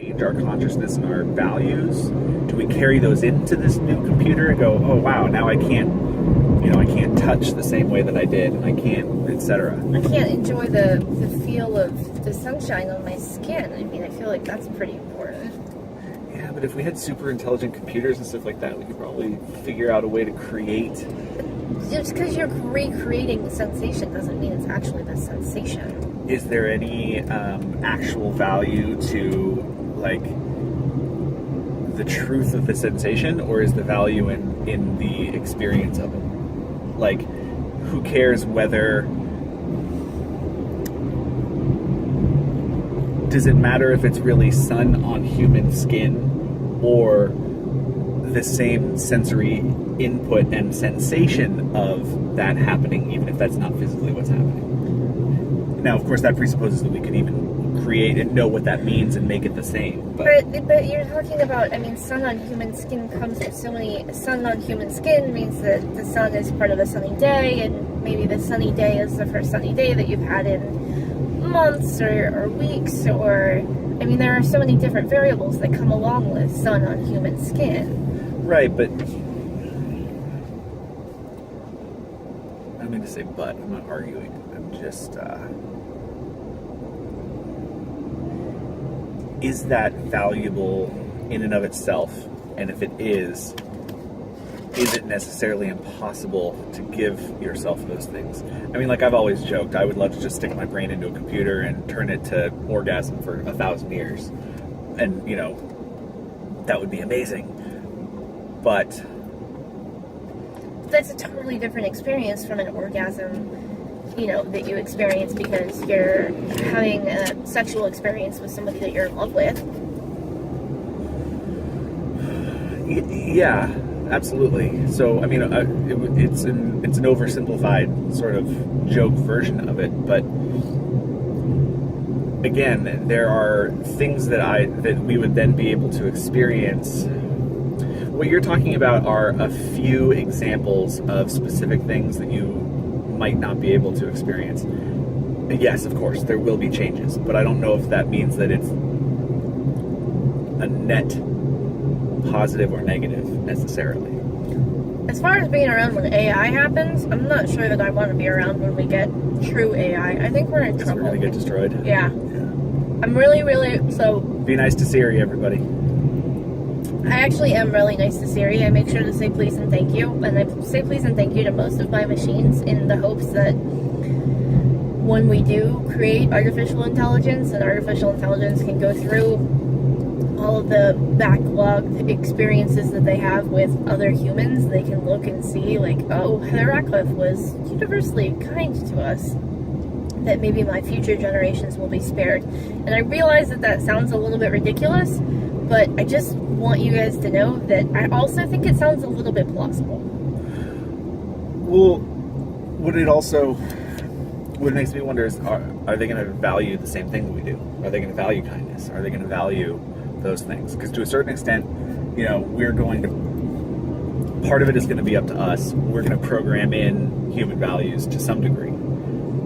change our consciousness and our values? Do we carry those into this new computer and go, oh wow, now I can't touch the same way that I did, and I can't, etc. I can't enjoy the feel of the sunshine on my skin. I mean, I feel like that's pretty important. Yeah, but if we had super intelligent computers and stuff like that, we could probably figure out a way to create. Just because you're recreating the sensation doesn't mean it's actually the sensation. Is there any actual value to, like, the truth of the sensation, or is the value in the experience of it? Like, who cares whether... Does it matter if it's really sun on human skin or the same sensory input and sensation of that happening, even if that's not physically what's happening? Now, of course, that presupposes that we could even create and know what that means and make it the same. But you're talking about, I mean, sun on human skin comes with so many... Sun on human skin means that the sun is part of a sunny day, and maybe the sunny day is the first sunny day that you've had in months or weeks, or... I mean, there are so many different variables that come along with sun on human skin. Right, but... I don't mean to say but, I'm not arguing. I'm just... Is that valuable in and of itself? And if it is it necessarily impossible to give yourself those things? I mean, like I've always joked, I would love to just stick my brain into a computer and turn it to orgasm for 1,000 years. And, you know, that would be amazing. But... That's a totally different experience from an orgasm, you know, that you experience because you're having a sexual experience with somebody that you're in love with. Yeah, absolutely. So, I mean, it's an oversimplified sort of joke version of it, but again, there are things that we would then be able to experience. What you're talking about are a few examples of specific things that you might not be able to experience. Yes, of course, there will be changes, but I don't know if that means that it's a net positive or negative necessarily. As far as being around when AI happens, I'm not sure that I want to be around when we get true AI. I think we're in trouble. We're going to get destroyed? Yeah. I'm really, so... Be nice to Siri, everybody. I actually am really nice to Siri. I make sure to say please and thank you. And I say please and thank you to most of my machines in the hopes that when we do create artificial intelligence, and artificial intelligence can go through all of the backlogged experiences that they have with other humans, they can look and see, like, oh, Heather Ratcliffe was universally kind to us, that maybe my future generations will be spared. And I realize that that sounds a little bit ridiculous, but I just want you guys to know that I also think it sounds a little bit plausible. Well, what makes me wonder is, are they going to value the same thing that we do? Are they going to value kindness? Are they going to value those things? Because to a certain extent, you know, part of it is going to be up to us. We're going to program in human values to some degree.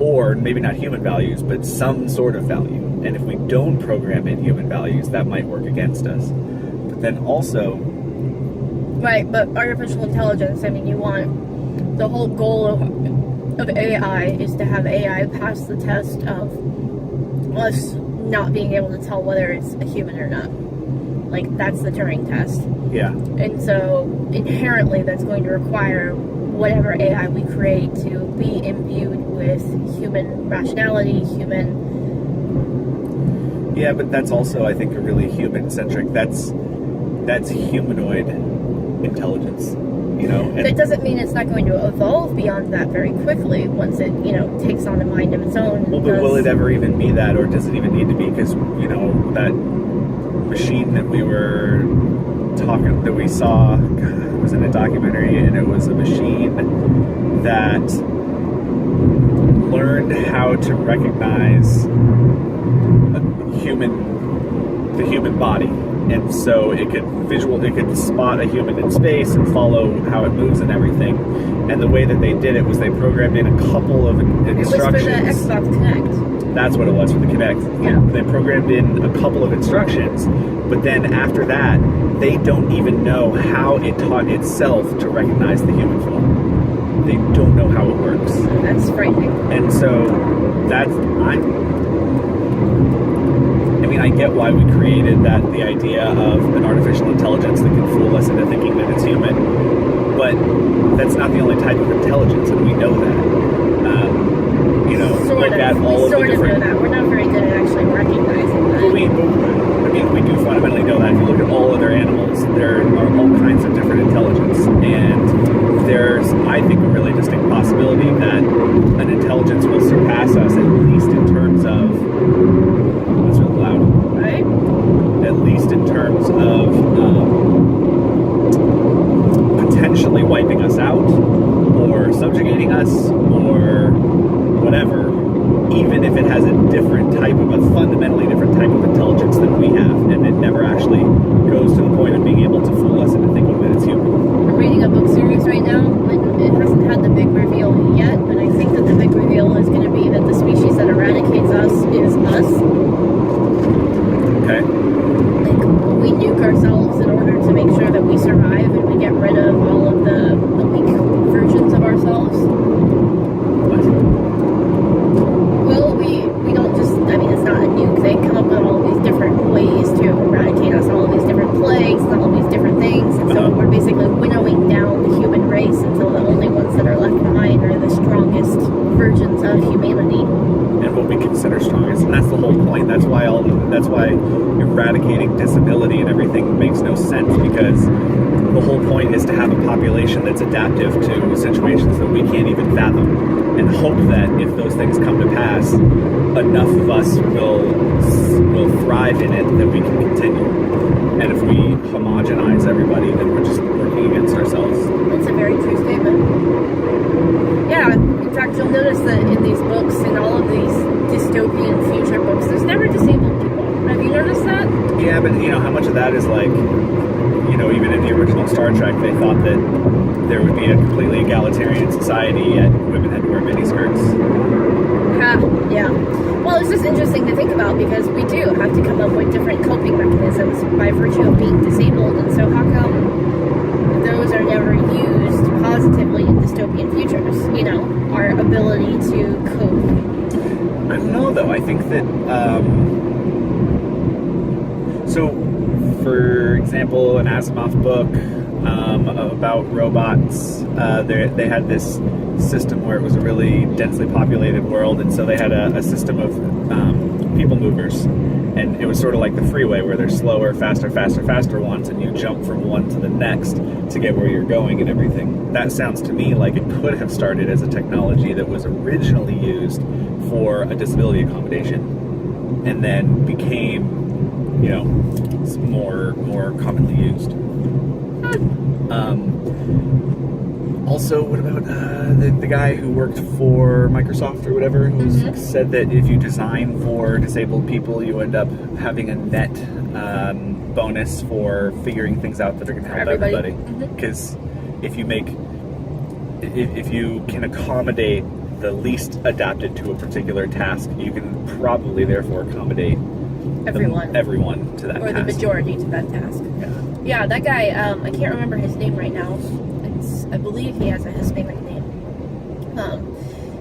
Or maybe not human values, but some sort of value. And if we don't program in human values, that might work against us. But then also... Right, but artificial intelligence, I mean, you want... The whole goal of AI is to have AI pass the test of us not being able to tell whether it's a human or not. Like, that's the Turing test. Yeah. And so, inherently, that's going to require whatever AI we create to be imbued with human rationality, human... Yeah, but that's also, I think, a really human-centric... That's humanoid intelligence, you know? And that doesn't mean it's not going to evolve beyond that very quickly once it, you know, takes on a mind of its own. Well, but will it ever even be that, or does it even need to be? Because, you know, that machine that we saw, it was in a documentary, and it was a machine that learned how to recognize the human body, and so it could spot a human in space and follow how it moves and everything. And the way that they did it was they programmed in a couple of instructions. It was for the Xbox Connect. That's what it was for the Kinect. Yeah. They programmed in a couple of instructions, but then after that, they don't even know how it taught itself to recognize the human form. They don't know how it works. That's frightening. And so I get why we created the idea of an artificial intelligence that can fool us into thinking that it's human, but that's not the only type of intelligence, and we know that. Sort of. All We of the different. know that. We're not very good at actually recognizing that. But we do fundamentally know that. If you look at all other animals, there are all kinds of different intelligence, and there's, I think, a really distinct possibility that an intelligence will surpass us, at least in terms of. That's really loud. Right? At least in terms of potentially wiping us out, or subjugating us, or whatever, even if it has a fundamentally different type of intelligence than we have, and it never actually goes to the point of being able to fool us into thinking that it's human. I'm reading a book series right now, and it hasn't had the big reveal yet, but I think that the big reveal is going to be that the species that eradicates us is us. Okay. Like, we nuke ourselves in order to make sure that we survive, and we get rid of all of the weak versions of ourselves. Well, we don't just, it's not a nuke. They come up with all these different ways to eradicate us, all of these different plagues, and all of these different things. And so we're basically winnowing down the human race until the only ones that are left behind are the strongest versions of humanity. And what we consider strongest. And that's the whole point. That's why eradicating disability and everything makes no sense, because the whole point is to have a population that's adaptive to situations that we can't even fathom, and hope that if those things come to pass, enough of us will thrive in it that we can continue. And if we homogenize everybody, then we're just working against ourselves. That's a very true statement. Yeah, in fact, you'll notice that in these books, in all of these dystopian future books, there's never disabled people. Have you noticed that? Yeah, but how much of that is like, even in the original Star Trek, they thought that there would be a completely egalitarian society, yet women had to wear miniskirts. Yeah. Well, it's just interesting to think about, because we do have to come up with different coping mechanisms by virtue of being disabled, and so how come those are never used positively in dystopian futures? Our ability to cope. I don't know, though. I think that, for example, an Asimov book about robots, they had this system where it was a really densely populated world, and so they had a system of people movers, and it was sort of like the freeway, where there's slower, faster ones, and you jump from one to the next to get where you're going and everything. That sounds to me like it could have started as a technology that was originally used for a disability accommodation, and then became more commonly used. Also, what about the guy who worked for Microsoft or whatever, who said that if you design for disabled people, you end up having a net bonus for figuring things out that are going to help everybody. Because if you can accommodate the least adapted to a particular task, you can probably therefore accommodate everyone to that task. Or the majority to that task. Yeah, that guy, I can't remember his name right now. I believe he has a Hispanic name.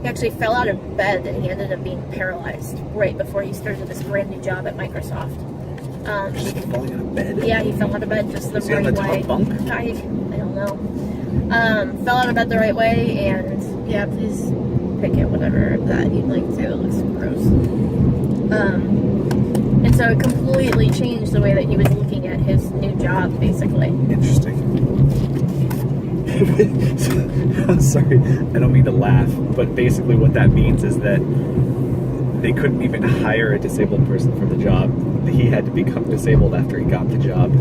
He actually fell out of bed, and he ended up being paralyzed right before he started this brand new job at Microsoft. Just falling out of bed? Yeah, he fell out of bed just the right way. On the top bunk? I don't know. Fell out of bed the right way, and yeah, please pick it, whatever that you'd like to. It looks gross. And so it completely changed the way that he was looking at his new job, basically. Interesting. I'm sorry, I don't mean to laugh, but basically what that means is that they couldn't even hire a disabled person for the job. He had to become disabled after he got the job.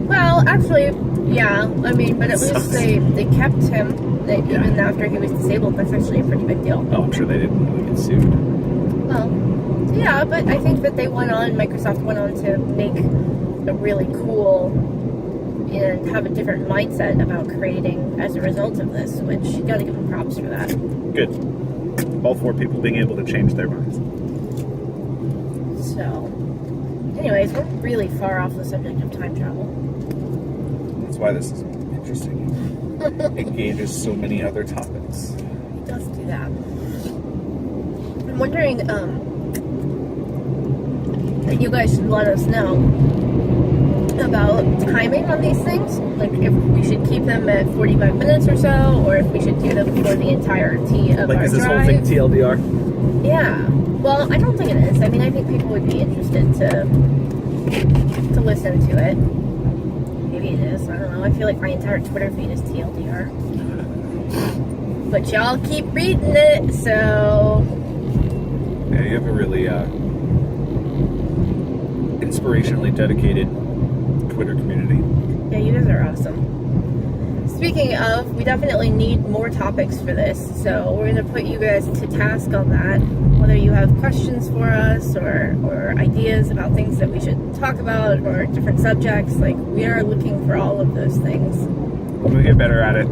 Well, actually, yeah. But at least they kept him even after he was disabled. That's actually a pretty big deal. Oh, I'm sure they didn't want to get sued. Well, yeah, but I think that Microsoft went on to make a really cool and have a different mindset about creating as a result of this, which you gotta give them props for that. Good. All 4 people being able to change their minds. So, anyways, we're really far off the subject of time travel. That's why this is interesting. It engages so many other topics. It does do that. I'm wondering, that you guys should let us know about timing on these things. Like, if we should keep them at 45 minutes or so, or if we should do them for the entirety of our drive. Is this whole thing TLDR? Yeah. Well, I don't think it is. I mean, I think people would be interested to listen to it. Maybe it is. I don't know. I feel like my entire Twitter feed is TLDR. But y'all keep reading it, so... Yeah, you have a really inspirationally dedicated Twitter community. Yeah, you guys are awesome. Speaking of, we definitely need more topics for this, so we're going to put you guys to task on that. Whether you have questions for us or ideas about things that we should talk about or different subjects, like, we are looking for all of those things. I'm going to get better at it.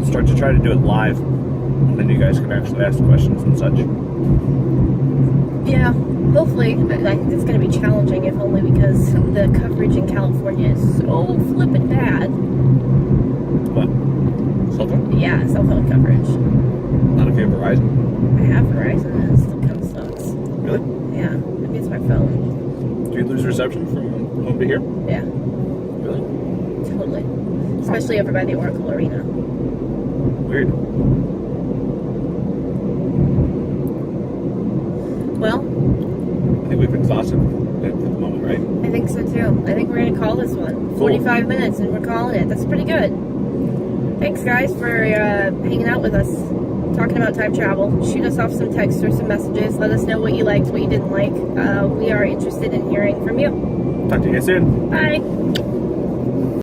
Start to try to do it live, and then you guys can actually ask questions and such. Yeah, hopefully. I think it's going to be challenging, if only because the coverage in California is so flippin' bad. What? Cell phone? Yeah, cell phone coverage. Not if you have Verizon. I have Verizon and it still kind of sucks. Really? Yeah, maybe it's my phone. Do you lose reception from home to here? Yeah, Really? totally. Especially over by the Oracle Arena. Weird. Well, I think we've exhausted it for the moment, right? I think so too. I think we're going to call this one. Cool. 45 minutes and we're calling it. That's pretty good. Thanks, guys, for hanging out with us, talking about time travel. Shoot us off some texts or some messages. Let us know what you liked, what you didn't like. We are interested in hearing from you. Talk to you guys soon. Bye.